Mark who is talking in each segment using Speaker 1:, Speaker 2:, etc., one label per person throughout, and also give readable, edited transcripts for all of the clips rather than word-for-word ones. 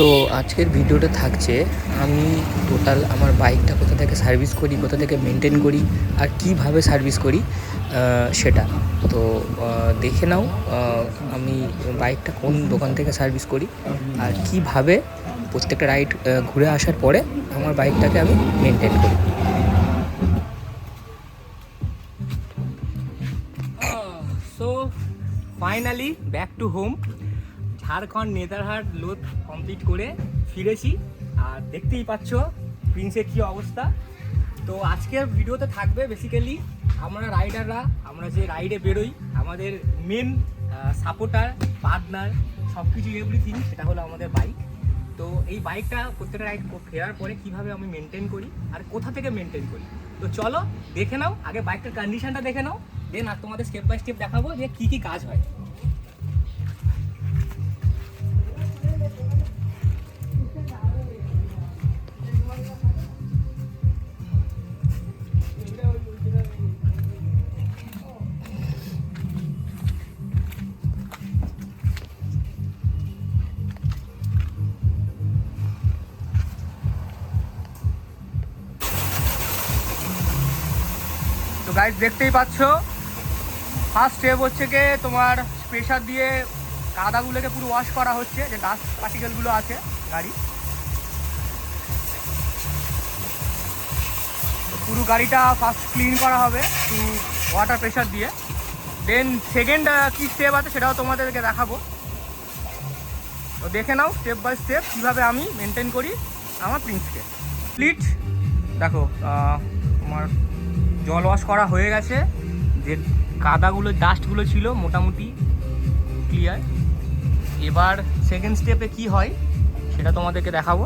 Speaker 1: তো আজকের ভিডিওটা থাকছে আমি টোটাল আমার বাইকটা কোথা থেকে সার্ভিস করি, কোথা থেকে মেনটেন করি আর কিভাবে সার্ভিস করি সেটা। তো দেখে নাও আমি বাইকটা কোন দোকান থেকে সার্ভিস করি আর কিভাবে প্রত্যেকটা রাইড ঘুরে আসার পরে আমার বাইকটাকে আমি মেনটেন করি। So finally back to home. Jharkhand Netarhat load complete করে ফিরেছি আর দেখতেই পাচ্ছ প্রিন্সের কী অবস্থা। তো আজকের ভিডিওতে থাকবে বেসিক্যালি আমরা রাইডাররা, আমরা যে রাইডে বেরোই, আমাদের মেন সাপোর্টার, পার্টনার, সব কিছু এভরিথিং সেটা হলো আমাদের বাইক। তো এই বাইকটা প্রত্যেকটা রাইড ফেরার পরে কীভাবে আমি মেনটেন করি আর কোথা থেকে মেনটেন করি, তো চলো দেখে নাও। আগে বাইকটার কন্ডিশনটা দেখে নাও, দেন আর তোমাদের স্টেপ বাই স্টেপ দেখাবো যে কী কী কাজ হয়। তো গাইস দেখতেই পাচ্ছ, ফার্স্ট স্টেপ হচ্ছে কি তোমার প্রেশার দিয়ে কাদাগুলোকে পুরো ওয়াশ করা হচ্ছে, যে ডাস্ট পার্টিকেলগুলো আছে গাড়ি, তো পুরো গাড়িটা ফার্স্ট ক্লিন করা হবে টু ওয়াটার প্রেশার দিয়ে। দেন সেকেন্ড কী স্টেপ আছে সেটাও তোমাদেরকে দেখাবো। তো দেখে নাও স্টেপ বাই স্টেপ কীভাবে আমি মেনটেন করি আমার প্রিন্সকে। কমপ্লিট দেখো, তোমার জল ওয়াশ করা হয়ে গেছে, যে কাদাগুলো ডাস্টগুলো ছিল মোটামুটি ক্লিয়ার। এবার সেকেন্ড স্টেপে কি হয় সেটা তোমাদেরকে দেখাবো,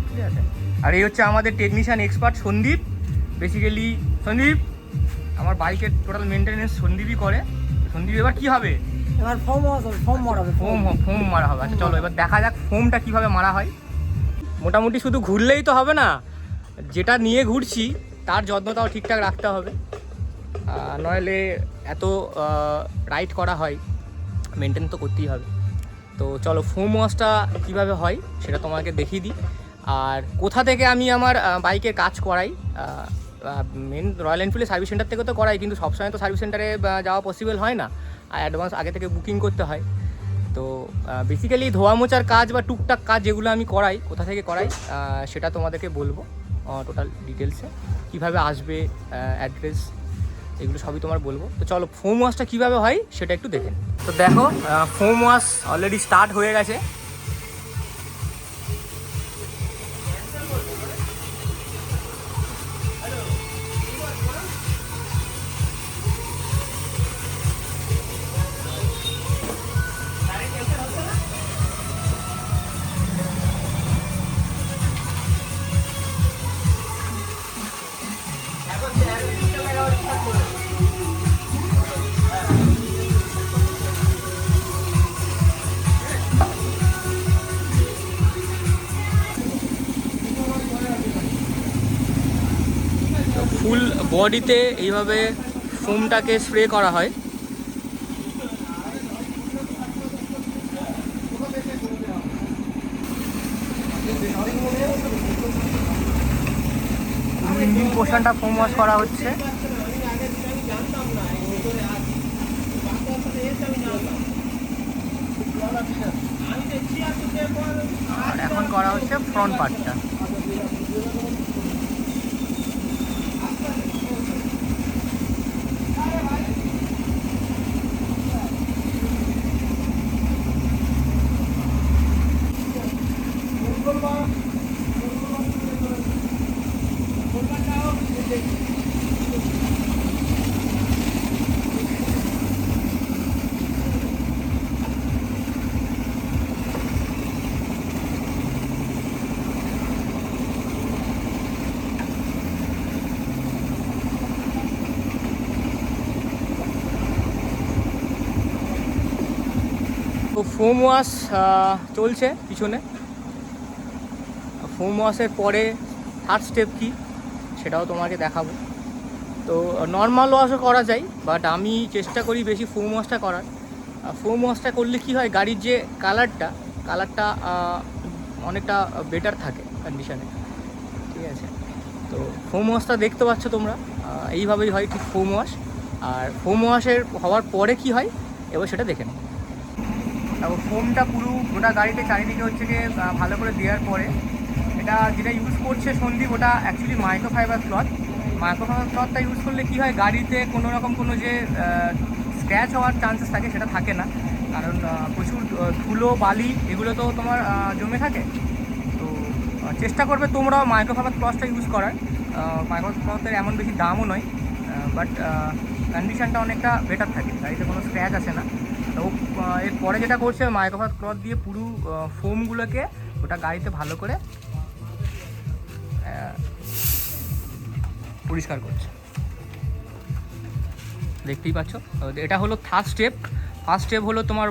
Speaker 1: ঠিক আছে। আর এই হচ্ছে আমাদের technician expert Sandeep. Basically Sandeep আমার বাইকের টোটাল মেনটেনেন্স সন্দীপই করে। সন্দীপ এবার কি হবে,
Speaker 2: এবার ফোম মারা হবে।
Speaker 1: ফোম মারা হবে। আচ্ছা চলো এবার দেখা যাক ফোমটা কিভাবে মারা হয়। মোটামুটি শুধু ঘুরলেই তো হবে না, যেটা নিয়ে ঘুরছি তার যত্নটাও ঠিকঠাক রাখতে হবে, নইলে এত রাইড করা হয়, মেনটেন তো করতেই হবে। তো চলো ফোম ওয়াশটা কীভাবে হয় সেটা তোমাকে দেখিয়ে দিই, আর কোথা থেকে আমি আমার বাইকের কাজ করাই। মেন রয়্যাল এনফিল্ডের সার্ভিস সেন্টার থেকে তো করাই, কিন্তু সবসময় তো সার্ভিস সেন্টারে যাওয়া পসিবল হয় না, আর অ্যাডভান্স আগে থেকে বুকিং করতে হয়। তো বেসিক্যালি ধোয়া মোচার কাজ বা টুকটাক কাজ যেগুলো আমি করাই, কোথা থেকে করাই সেটা তোমাদেরকে বলবো টোটাল ডিটেলসে, কীভাবে আসবে, অ্যাড্রেস, এগুলো সবই তোমার বলবো। তো চলো ফোম ওয়াশটা কীভাবে হয় সেটা একটু দেখেন। তো দেখো ফোম ওয়াশ অলরেডি স্টার্ট হয়ে গেছে। ফুল বডিতে এইভাবে ফোমটাকে স্প্রে করা হয়। ইঞ্জিন পোর্শনটা ফোম ওয়াশ করা হচ্ছে, আর এখন করা হচ্ছে ফ্রন্ট পার্টটা। তো ফোম ওয়াশ চলছে পিছনে। ফোম ওয়াশের পরে থার্ড স্টেপ কী সেটাও তোমাকে দেখাবো। তো নর্মাল ওয়াশও করা যায়, বাট আমি চেষ্টা করি বেশি ফোম ওয়াশটা করার। ফোম ওয়াশটা করলে কি হয়, গাড়ির যে কালারটা অনেকটা বেটার থাকে কন্ডিশনে, ঠিক আছে। তো ফোম ওয়াশটা দেখতে পাচ্ছ তোমরা, এইভাবেই হয় ঠিক ফোম ওয়াশ। আর ফোম ওয়াশের হওয়ার পরে কি হয় এবার সেটা দেখে নাও। তারপর ফোমটা পুরো গোটা গাড়িতে চারিদিকে হচ্ছে গিয়ে ভালো করে দেওয়ার পরে, এটা যেটা ইউজ করছে সন্দীপ ওটা অ্যাকচুয়ালি মাইক্রোফাইবার ক্লথ। মাইক্রোফাইবার ক্লথটা ইউজ করলে কী হয়, গাড়িতে কোনো রকম কোনো যে স্ক্র্যাচ হওয়ার চান্সেস থাকে সেটা থাকে না, কারণ প্রচুর ধুলো বালি এগুলো তো তোমার জমে থাকে। তো চেষ্টা করবে তোমরাও মাইক্রোফাইবার ক্লথটা ইউজ করার। মাইক্রোফাইবার ক্লথের এমন বেশি দামও নয়, বাট কন্ডিশনটা অনেকটা বেটার থাকে, গাড়িতে কোনো স্ক্র্যাচ আসে না। তো এরপরে যেটা করছে মাইক্রোফাইবার ক্লথ দিয়ে পুরো ফোমগুলোকে ওটা গাড়িতে ভালো করে পরিষ্কার করছে, দেখতেই পাচ্ছ। এটা হলো ফার্স্ট স্টেপ হলো তোমার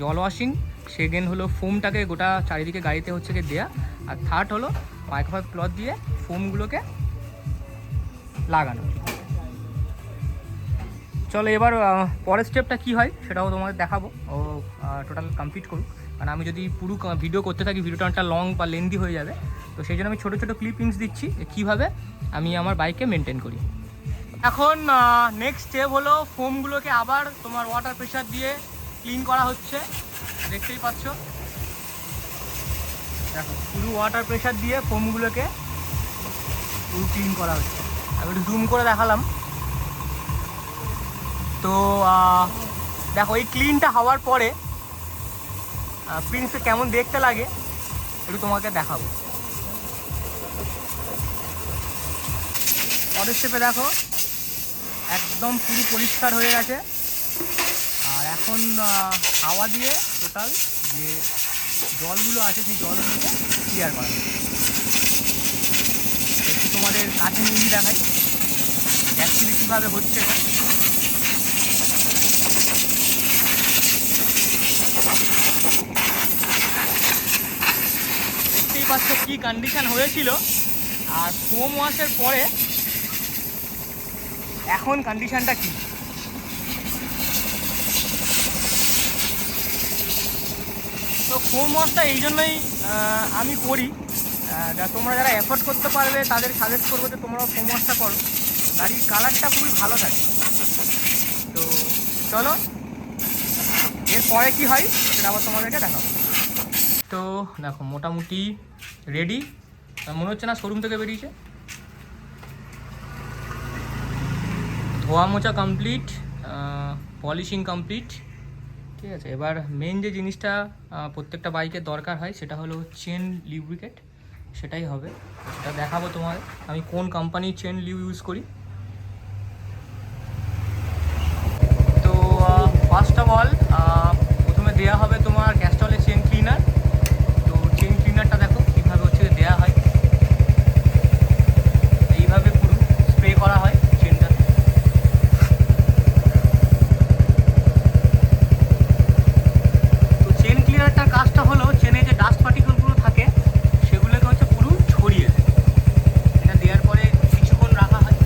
Speaker 1: জল ওয়াশিং, সেকেন্ড হলো ফোমটাকে গোটা চারিদিকে গাড়িতে হচ্ছে গিয়ে দেয়া, আর থার্ড হলো মাইক্রোফাইবার ক্লথ দিয়ে ফোমগুলোকে লাগানো। চলো এবার পরের স্টেপটা কী হয় সেটাও তোমাদের দেখাবো, ও টোটাল কমপ্লিট করুক, কারণ আমি যদি পুরো ভিডিও করতে থাকি ভিডিওটা অনেকটা লং বা লেন্দি হয়ে যাবে। তো সেই জন্য আমি ছোটো ছোটো ক্লিপিংস দিচ্ছি কীভাবে আমি আমার বাইকে মেনটেন করি। এখন নেক্সট স্টেপ হলো ফোমগুলোকে আবার তোমার ওয়াটার প্রেশার দিয়ে ক্লিন করা হচ্ছে, দেখতেই পাচ্ছ। দেখো পুরো ওয়াটার প্রেশার দিয়ে ফোমগুলোকে পুরো ক্লিন করা হচ্ছে। আমি একটু জুম করে দেখালাম। তো দেখো এই ক্লিনটা হওয়ার পরে প্রিন্সে কেমন দেখতে লাগে একটু তোমাকে দেখাবো। পরের স্টেপে দেখো একদম পুরো পরিষ্কার হয়ে গেছে, আর এখন হাওয়া দিয়ে টোটাল যে জলগুলো আছে সেই জলগুলোকে ক্লিয়ার করা হচ্ছে। একটু তোমাদের কাছে নিয়ে দেখাই অ্যাকচুয়ালি কীভাবে হচ্ছে এটা। দেখতেই পাচ্ছ কী কন্ডিশন হয়েছিল, আর ফোম ওয়াশের পরে এখন কন্ডিশনটা কী। তো ফোম ওয়াশটা এই জন্যই আমি করি, তোমরা যারা এফোর্ড করতে পারবে তাদের সাজেস্ট করবো যে তোমরা ফোম ওয়াশটা করো, গাড়ির কালারটা খুবই ভালো থাকে। তো চলো এরপরে কী হয় সেটা আবার তোমাদেরকে দেখাবো। তো দেখো মোটামুটি রেডি, মনে হচ্ছে না শোরুম থেকে বেরিয়েছে। ধোয়া মোছা কমপ্লিট, পলিশিং কমপ্লিট, ঠিক আছে। এবার মেন যে জিনিসটা প্রত্যেকটা বাইকের দরকার হয় সেটা হলো চেন লিউব্রিকেট, সেটাই হবে, সেটা দেখাবো তোমার আমি কোন কোম্পানির চেন লিউ ইউজ করি। তো ফার্স্ট অফ অল প্রথমে দেওয়া হবে তোমার ক্যাস্ট্রলের চেন ক্লিনার। তো চেন ক্লিনারটা দেখো কীভাবে হচ্ছে দেওয়া হয়, এইভাবে পুরো স্প্রে করা হয় চেনটা। তো চেন ক্লিনারটার কাজটা হলো চেনে যে ডাস্ট পার্টিকেলগুলো থাকে সেগুলোকে হচ্ছে পুরো ছড়িয়ে দেয়। এটা দেওয়ার পরে কিছুক্ষণ রাখা হয়।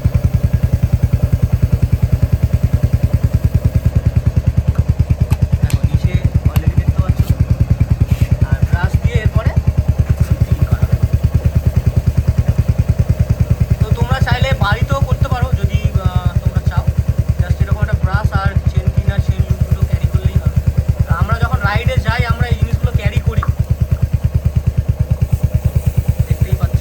Speaker 1: দেখো নিচে অলরেডি দেখতে পাচ্ছ, আর ব্রাশ দিয়ে এরপরে ক্লিন করা হয়। তো তোমরা চাইলে বাড়িতেও করতে পারো যদি তোমরা চাও, জাস্ট এরকম একটা ব্রাশ আর চেন ক্লিনার চেন লিউগুলো ক্যারি করলেই হবে। তো আমরা যখন রাইডে যাই আমরা এই জিনিসগুলো ক্যারি করি, দেখতেই পাচ্ছ।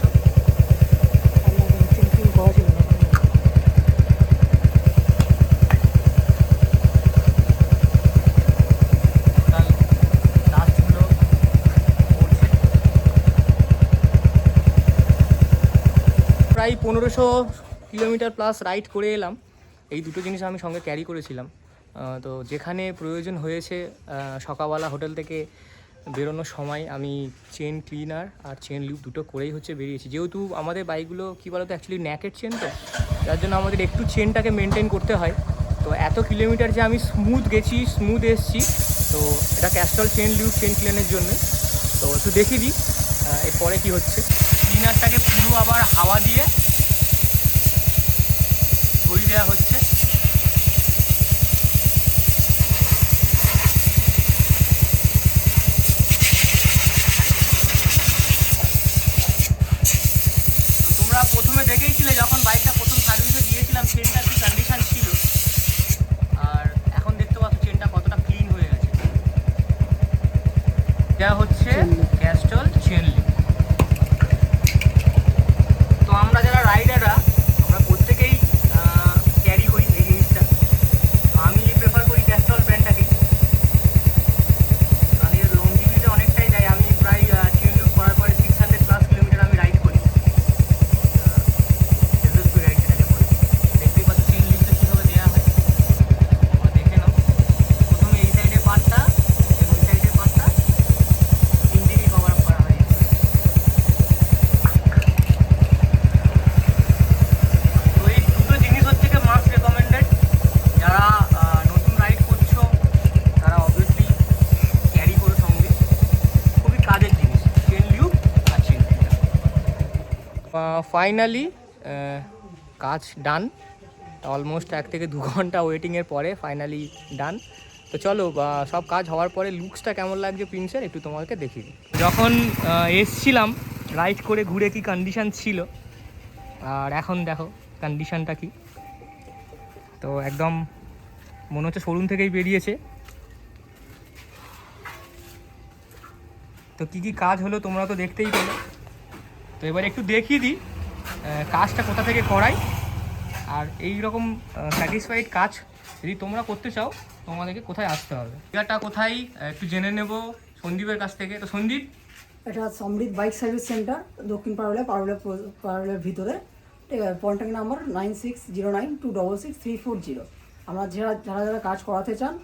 Speaker 1: টোটাল ডাস্টগুলো পড়ছে। প্রায় 1500 কিলোমিটার প্লাস রাইড করে এলাম। এই দুটো জিনিস আমি সঙ্গে ক্যারি করেছিলাম। তো যেখানে প্রয়োজন হয়েছে সকালবেলা হোটেল থেকে বেরোনোর সময় আমি চেন ক্লিনার আর চেন লিউব দুটো করেই হচ্ছে বেরিয়েছি, যেহেতু আমাদের বাইকগুলো কী বলতো অ্যাকচুয়ালি ন্যাকেড চেন, তো যার জন্য আমাদের একটু চেনটাকে মেনটেন করতে হয়। তো এত কিলোমিটার যে আমি স্মুথ গেছি, স্মুথ এসছি, তো এটা ক্যাস্ট্রল চেন লিউব চেন ক্লিনারের জন্যই। তো একটু দেখিয়ে দিই এরপরে কী হচ্ছে। ক্লিনারটাকে পুরো আবার হাওয়া দিয়ে ধরিয়ে দেওয়া হচ্ছে। প্রথমে দেখেইছিলে যখন বাইকটা প্রথম সার্ভিসে দিয়েছিলাম চেনটার কি কন্ডিশন ছিল, আর এখন দেখতে পাচ্ছ চেনটা কতটা ক্লিন হয়ে গেছে। এটা হচ্ছে ক্যাস্টল চেন লিঙ্ক। তো আমরা যারা রাইডাররা আমরা প্রত্যেকেই ক্যারি করি এই জিনিসটা। তো আমি প্রেফার করি ক্যাস্টল ব্র্যান্ডটাকে, কারণ এর লংজিভিটি অনেকটাই দেয়। আমি প্রায় চেন লুক করার পরে 600+ কিলোমিটার আমি রাইড করি। দেখতেই পাচ্ছি চেন লিঙ্কটা কীভাবে দেওয়া হয়, তোমরা দেখে নাও। প্রথমে এই সাইডের পার্টটা এবং ওই সাইডের পার্টটা তিনদিনই কভার আপ করা হয়। তো এই দুটো জিনিস হচ্ছে কি মাস্ট রেকমেন্ডেড। যারা নতুন রাইড করছো তারা অবভিয়াসলি ক্যারি করো সঙ্গে, খুবই কাজের জিনিস চেন লিউক আর চেন ফিল্টার। ফাইনালি কাজ ডান, অলমোস্ট 1 থেকে 2 ঘন্টা ওয়েটিংয়ের পরে ফাইনালি ডান। তো চলো সব কাজ হওয়ার পরে লুকসটা কেমন লাগছে প্রিন্সের একটু তোমাদেরকে দেখিয়ে দিই। যখন এসছিলাম রাইড করে ঘুরে কি কন্ডিশন ছিল, আর এখন দেখো কন্ডিশনটা কি। তো একদম মনে হচ্ছে শোরুম থেকেই বেরিয়েছে। তো কী কী কাজ হলো তোমরা তো দেখতেই পেলে। তো এবার একটু দেখিয়ে দিই কাজটা কোথা থেকে করাই, আর এই রকম স্যাটিসফাইড কাজ যদি তোমরা করতে চাও তোমাদেরকে কোথায় আসতে হবে। জায়গাটা কোথায় একটু জেনে নেব সন্দীপের কাছ থেকে। তো সন্দীপ,
Speaker 2: এটা সমৃদ্ধ বাইক সার্ভিস সেন্টার, দক্ষিণ পারুলের ভিতরে। ঠিক আছে, কন্ট্যাক্ট নাম্বার 9609266340। আমরা যারা যারা যারা কাজ করাতে চান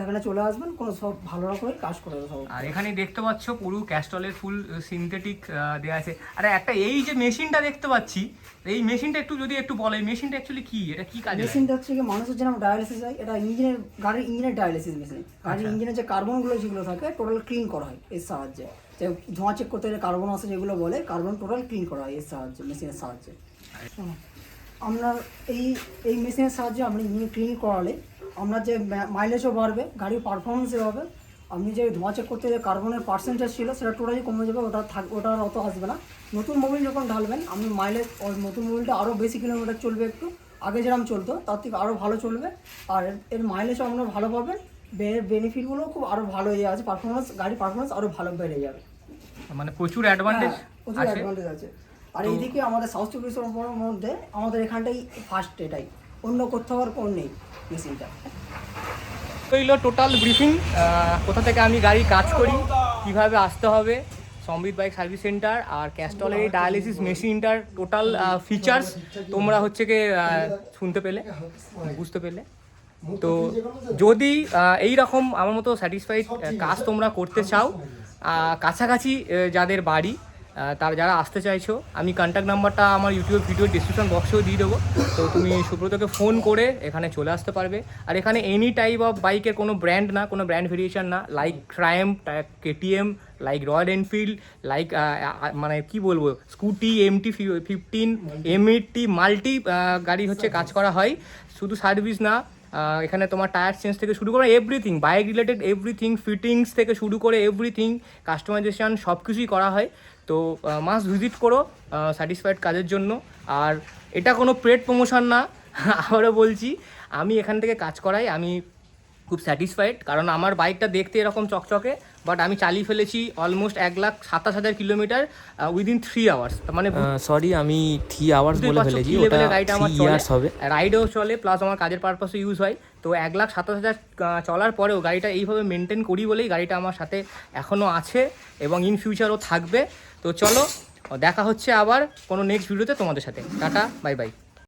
Speaker 2: এখানে চলে আসবেন, কোনো সব ভালো রকমের কাজ করে দেবো সব।
Speaker 1: আর এখানে দেখতে পাচ্ছ পুরো ক্যাস্টলের ফুল সিনথেটিক দেওয়া আছে। আর একটা এই যে মেশিনটা দেখতে পাচ্ছি, এই মেশিনটা একটু বলো, এই মেশিনটা অ্যাকচুয়ালি কি, এটা কি কাজ?
Speaker 2: মেশিনটা হচ্ছে কি মানুষের যেরকম ডায়ালিসিস হয়, এটা গাড়ির ইঞ্জিনের ডায়ালিসিস মেশিন। গাড়ির ইঞ্জিনের যে কার্বনগুলো যেগুলো থাকে টোটাল ক্লিন করা হয় এর সাহায্যে। যে ধোঁয়া চেক করতে গেলে কার্বন আছে যেগুলো বলে, কার্বন টোটাল ক্লিন করা হয় এর সাহায্যে, মেশিনের সাহায্যে। আপনার এই মেশিনের সাহায্যে আপনি ইঞ্জিন ক্লিন করালে আপনার যে মাইলেজও বাড়বে, গাড়ির পারফরমেন্সও হবে। আপনি যে ধোঁয়া চেক করতে যে কার্বনের পার্সেন্টেজ ছিল সেটা টোটালি কমে যাবে, ওটা অত আসবে না। নতুন মোবিল যখন ঢালবেন আপনি মাইলেজ, নতুন মোবিলটা আরও বেশি কিলোমিটার চলবে, একটু আগে যেরকম চলতো তার থেকে আরও ভালো চলবে। আর এর মাইলেজও আপনারা ভালো পাবেন, বেনিফিটগুলো খুব আরও ভালো ইয়ে আছে, গাড়ির পারফরমেন্স আরও ভালো বেড়ে যাবে।
Speaker 1: মানে প্রচুর অ্যাডভান্টেজ
Speaker 2: আছে। আর এইদিকে আমাদের সাউথ চব্বিশ পরগনার মধ্যে আমাদের এখানটাই ফার্স্ট, এটাই, অন্য কোথাও আর কোনো নেই মেশিনটা।
Speaker 1: রইল টোটাল ব্রিফিং, কোথা থেকে আমি গাড়ি কাজ করি, কিভাবে আসতে হবে, সমৃদ্ধ বাইক সার্ভিস সেন্টার আর ক্যাস্টলের এই ডায়ালিসিস মেশিনটার টোটাল ফিচার্স তোমরা হচ্ছে কি শুনতে পেলে, বুঝতে পেলে। তো যদি এই রকম আমার মতো স্যাটিসফাইড কাজ তোমরা করতে চাও, কাছাকাছি যাদের বাড়ি তার যারা আসতে চাইছো, আমি কন্ট্যাক্ট নাম্বারটা আমার ইউটিউব ভিডিও ডিসক্রিপশন বক্সেও দিয়ে দেবো। তো তুমি সুব্রতকে ফোন করে এখানে চলে আসতে পারবে। আর এখানে এনি টাইপ অফ বাইকের কোনো ব্র্যান্ড না, কোনো ব্র্যান্ড ভেরিয়েশন না, like Triumf, KTM, like royal Enfield, like মানে কি বলবো, স্কুটি, MT-15, M80 মাল্টি গাড়ি হচ্ছে কাজ করা হয়। শুধু সার্ভিস না, এখানে তোমার টায়ার চেঞ্জ থেকে শুরু করে everything, bike related everything, fittings থেকে শুরু করে এভরিথিং, কাস্টমাইজেশন সব কিছুই করা হয়। তো মাস্ট ভিজিট করো স্যাটিসফাইড কাজের জন্য। আর এটা কোনো পেড প্রমোশন না, আবারও বলছি, আমি এখান থেকে কাজ করাই, আমি খুব স্যাটিসফাইড। কারণ আমার বাইকটা দেখতে এরকম চকচকে, বাট আমি চালিয়ে ফেলেছি অলমোস্ট 1,27,000 কিলোমিটার উইদিন 3 আওয়ার্স। মানে
Speaker 3: সরি, আমি 3 আওয়ার্স বলে ফেলেছি, ওটা
Speaker 1: গাড়িটা আমার
Speaker 3: 3 ইয়ার্স হবে।
Speaker 1: রাইডেও চলে, প্লাস আমার কাজের পারপাসে ইউজ হয়। তো 1,27,000 চলার পরেও গাড়িটা এইভাবে মেনটেন করি বলেই গাড়িটা আমার সাথে এখনও আছে এবং ইন ফিউচারও থাকবে। তো চলো দেখা হচ্ছে আবার কোনো নেক্সট ভিডিওতে তোমাদের সাথে। Tata, bye bye.